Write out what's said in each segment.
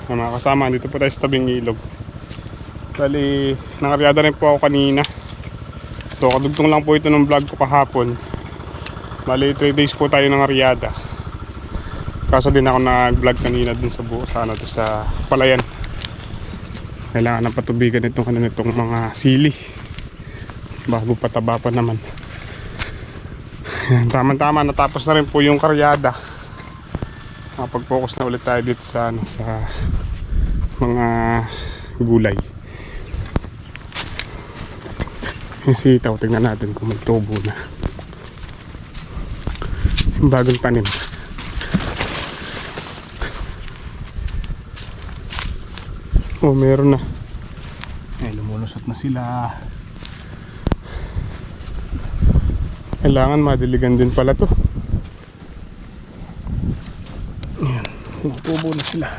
Mga kasama, dito po tayo sa tabing ilog. Bali, nangaryada rin po ako kanina. So kadugtong lang po ito ng vlog ko kahapon. Bali 3 days po tayo nangaryada. Kaso din ako nag-vlog kanina dun sa buo sa Palayan. Kailangan ng patubigan itong mga sili bago pataba pa naman. Tama-tama, natapos na rin po yung karyada. Makapag-focus na ulit tayo dito sa mga gulay. Yung sitaw, tingnan natin kung may tubo na. Yung bagong tanim. Oh, meron na. Ay, lumulusot na sila. Kailangan madiligan din pala to. Ayan, tubo na sila.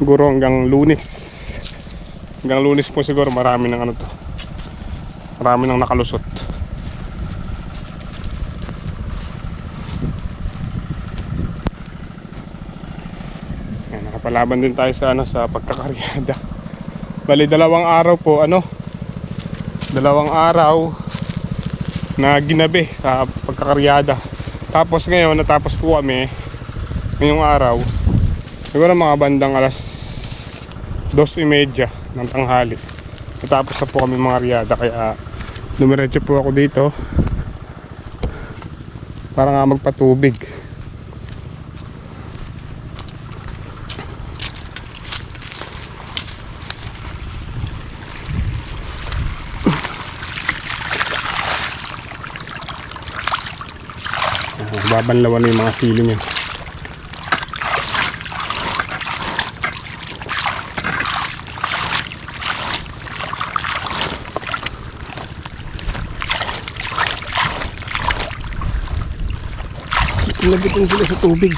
Siguro hanggang Lunes. Hanggang Lunes po siguro marami ng marami nang nakalusot. Ayan, nakapalaban din tayo sa pagkakaryada. Bali dalawang araw na ginabi sa pagkakaryada. Tapos ngayon natapos po kami ngayong araw. Siguro mga bandang alas 2:30 ng tanghali. Natapos na po kami mga ryada, kaya dumiretso po ako dito para nga magpatubig. Babanlawan na yung mga sili niya. Lagitin sila sa tubig.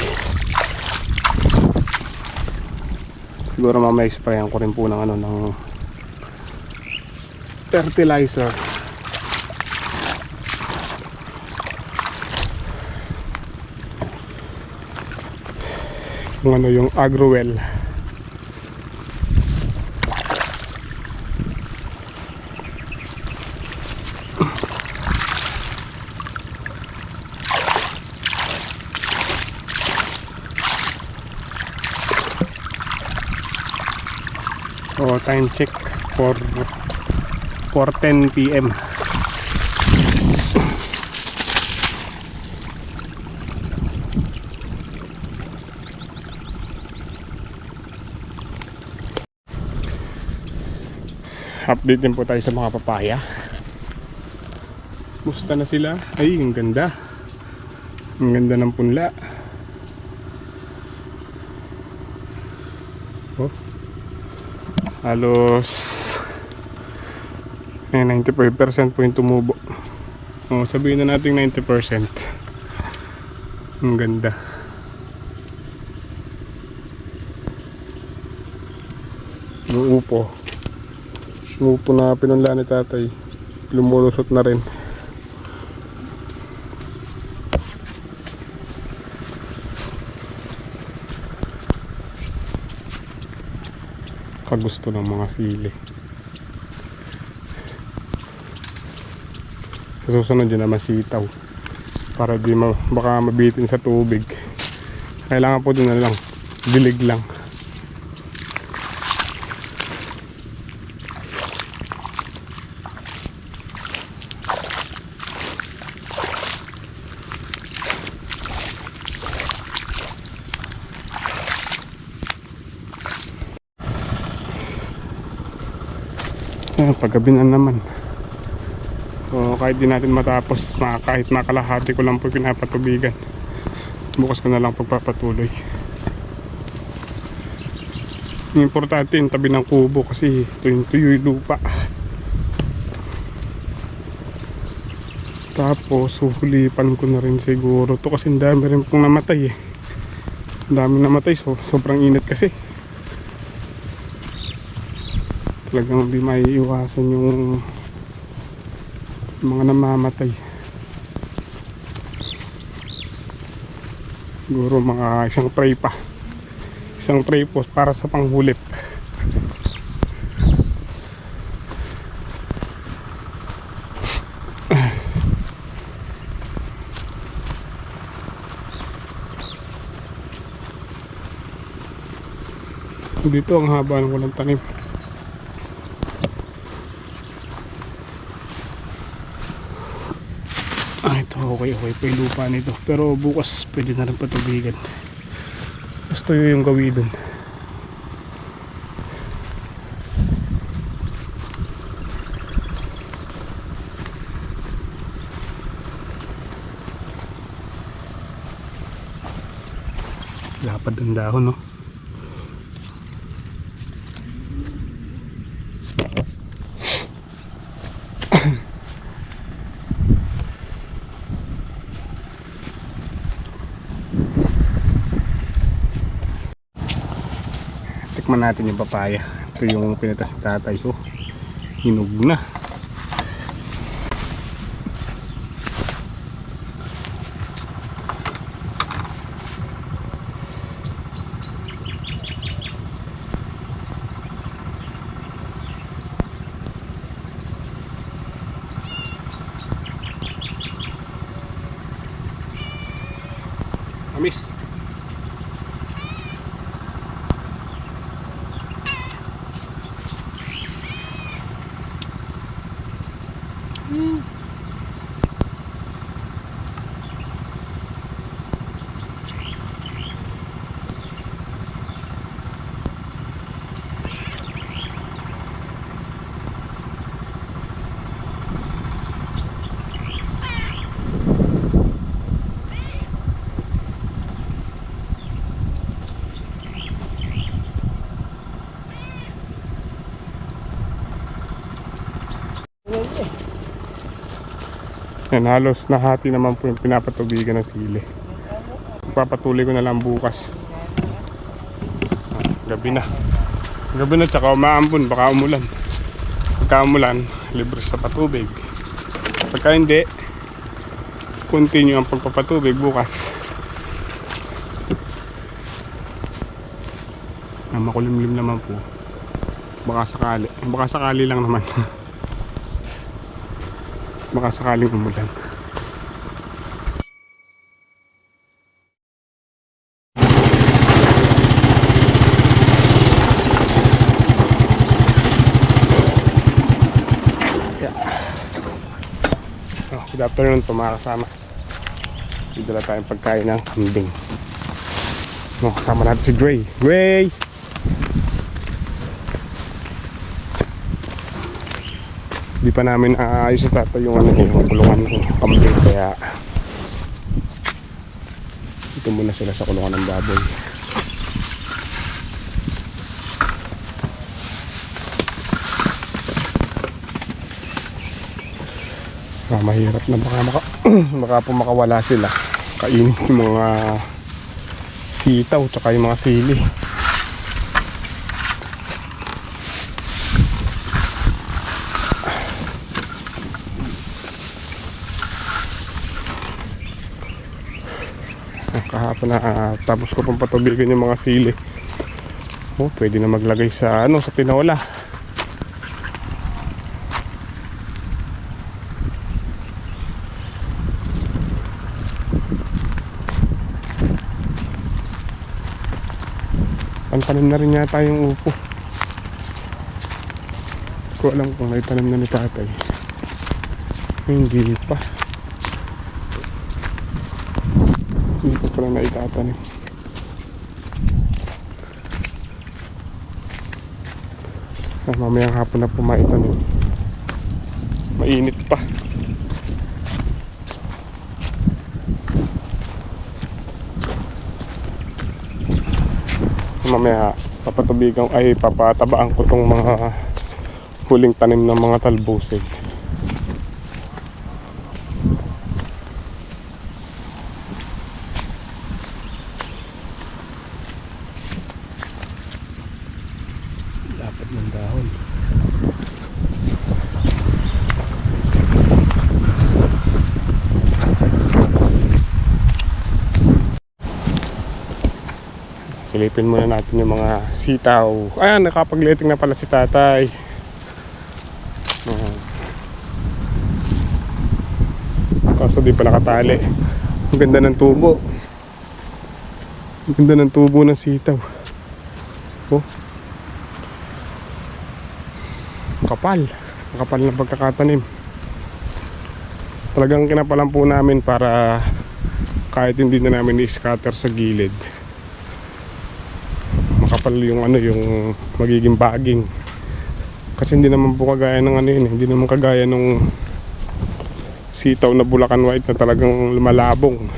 Siguro mamaya sprayan ko rin po ng fertilizer. Kung yung Agrowell. Time check for 4:10 PM. Update din po tayo sa mga papaya. Musta na sila? Ay, ang ganda. Ang ganda ng punla. Oh, halos 95% po yung tumubo. O, sabihin na natin 90%. Ang ganda. Yung upo na pinunla ni tatay, lumulusot na rin. Kagusto ng mga sili. Sa susunod yun naman sitaw, para di baka mabitin sa tubig. Kailangan po din na lang dilig lang. Ayan, paggabi na naman. So kahit di natin matapos, kahit makalahati ko lang po pinapatubigan. Bukas ko na lang pagpapatuloy. Importante yung tabi ng kubo kasi tuyo yung lupa. Tapos suhulipan ko na rin siguro to kasi ang dami rin pong namatay eh. Ang dami namatay, so sobrang init kasi. talagang hindi maiiwasan yung mga namamatay. Siguro mga isang tray pa, isang tray po para sa panghulip. Dito ang haba ng walang tanim. Ito okay pa yung lupa nito, pero bukas pwede na rin patubigan. Gusto yung gawin dun. Lapad ng dahon, no? Tikman natin yung papaya. Ito yung pinatas ni tatay ko. Hinog na. Amis. Yan, halos nahati naman po yung pinapatubigan ng sili. Papatuloy ko na lang bukas. Gabi na. Gabi na, tsaka umaambon, baka umulan. Pagka umulan, libre sa patubig. Pagka hindi, continue ang pagpapatubig bukas. Makulimlim naman po. Baka sakali lang naman. Baka sakaling umulan. Good afternoon po mga kasama. Dito na tayong pagkain ng kambing. Kasama natin si Gray. Gray! Di pa namin aayos sa tatay yung yung kulungan ng kambing, kaya dito muna sila sa kulungan ng baboy. Mahirap na baka po makawala sila, kainin yung mga sitaw tsaka yung mga sili. Kahapon na tapos ko pang patubigan yung mga sili. Pwede na maglagay sa sa tinola. Pantanim na rin yata yung upo. Hindi ko alam kung naitanim na ni tatay. Hindi pa. Hindi ko pala naitatanim. Mamayang hapon na po maitanim. Mainit pa. Mamaya papatubigan ay papatabaan ko tong mga huling tanim ng mga talbosig. Dapat ng dahon. Silipin muna natin yung mga sitaw. Ayan, nakapag-letting na pala si tatay. Ayan. Kaso di pa nakatali. Ang ganda ng tubo. Ang ganda ng tubo ng sitaw. Oh. Kapal. Kapal na pagkakatanim. Talagang kinapalan po namin para kahit hindi na namin i-scatter sa gilid, makapal yung yung magiging baging. Kasi hindi naman po kagaya ng hindi naman kagaya nung sitaw na Bulacan White na talagang lumalabong.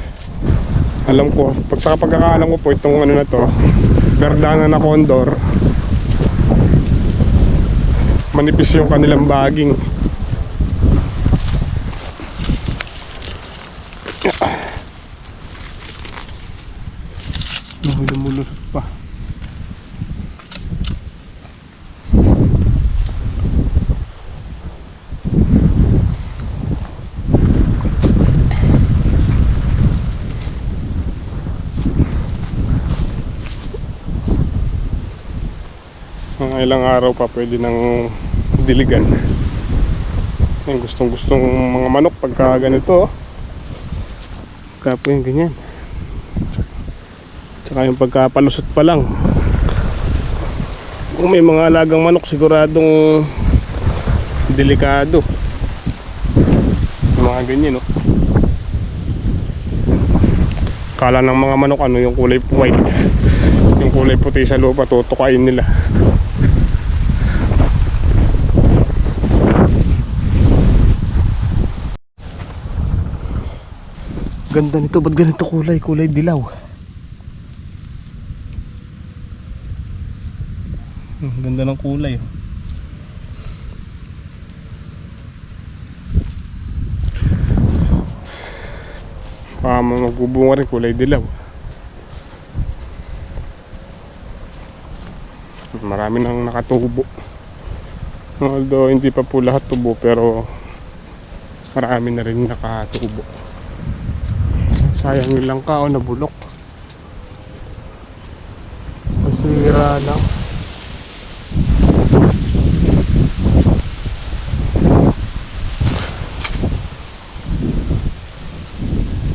Alam ko, sa pagkakaalam ko po itong na to, Verdana na Condor, manipis yung kanilang baging. Lumulot pa. Mga ilang araw pa pwede nang diligan. Yung gustong mga manok pagka ganito. Kapo yung ganyan. Tsaka yung pagkapalusot pa lang. Kung may mga alagang manok, siguradong delikado. Mga ganyan, no? Kala ng mga manok yung kulay white. Yung kulay puti sa lupa, tutukain nila. Ganda nito, ba't ganito kulay? Kulay dilaw. Ganda ng kulay. Magbubunga rin kulay dilaw. Marami nang nakatubo. Although hindi pa po lahat tubo, pero marami na rin nakatubo. Sayang nilang nabulok. Masira lang.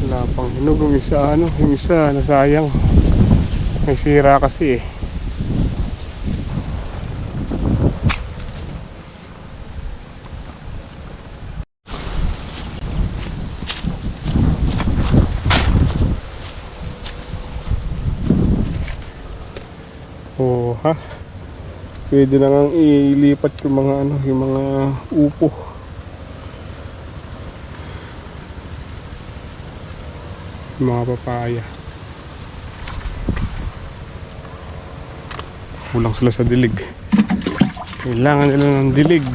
Wala pang hinog yung isa, yung isa nasayang. May sira kasi eh. Oh, ha? Pwede na ngang ilipat yung mga yung mga upo. Yung mga papaya. Kulang sila sa dilig. Kailangan nila ng dilig.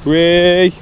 Wey!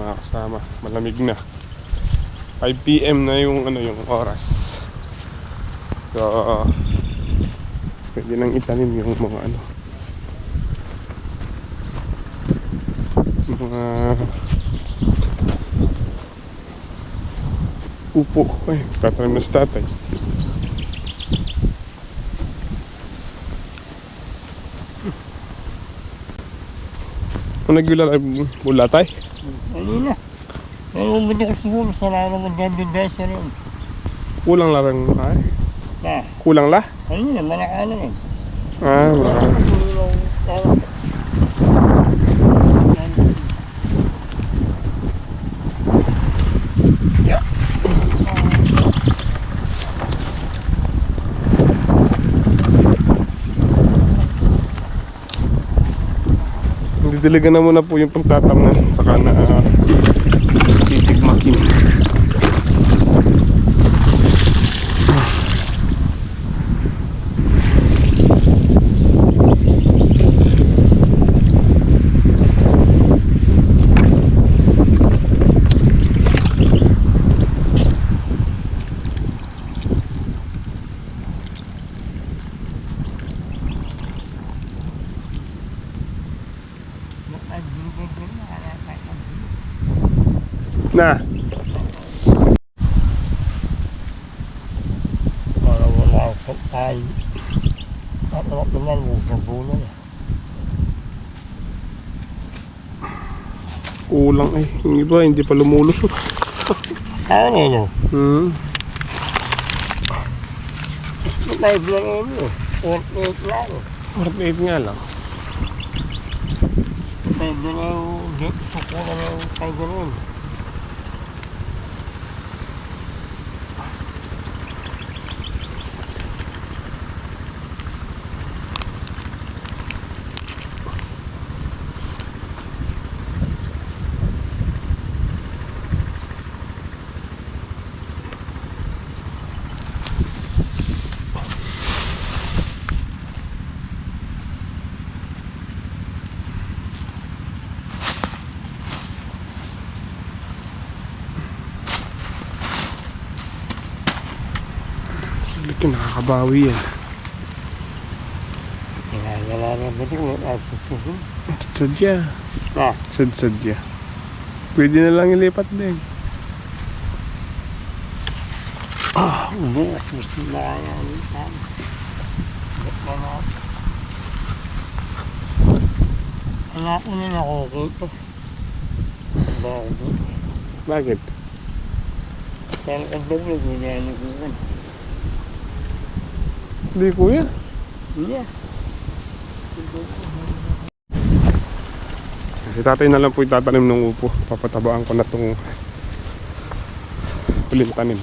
mga kasama. Malamig na. 5 PM na yung yung oras. So pwede nang itanim yung mga mga upo. Ay, tatanim na si tatay. Kung nagbulatay? Kanina. Ngayon mo na siguro sa naman dyan dahil sa rin. Kulang lang ay. Na, Kulang la? kanina manakala rin. Wala. Didiligan na muna po yung pagtatamnan saka na titigmakin. Na. Para wala sa tayo. At wala naman mo sa bulan. Kulang eh. Yung iba hindi pa lumulusot. Ano yun? 65 lang yun. 48 lang. 48 nga lang. Pwede na yung sukulan na yung tayo ganun. Laki, nakakabawi yan. Ginagala na ba ito kung asususun? Sadya. Ah, Sadya. Pwede na lang ilipat din. hindi. Asusun na kaya ulit sana. Ba't na nga? Anak ko na nakukito. Bakit? Bakit? Saan ka doble? Ginagala ko yan. Hindi kuya. Yeah. Si tatay na lang po itatanim ng upo. Papatabaan ko na itong huling tanim.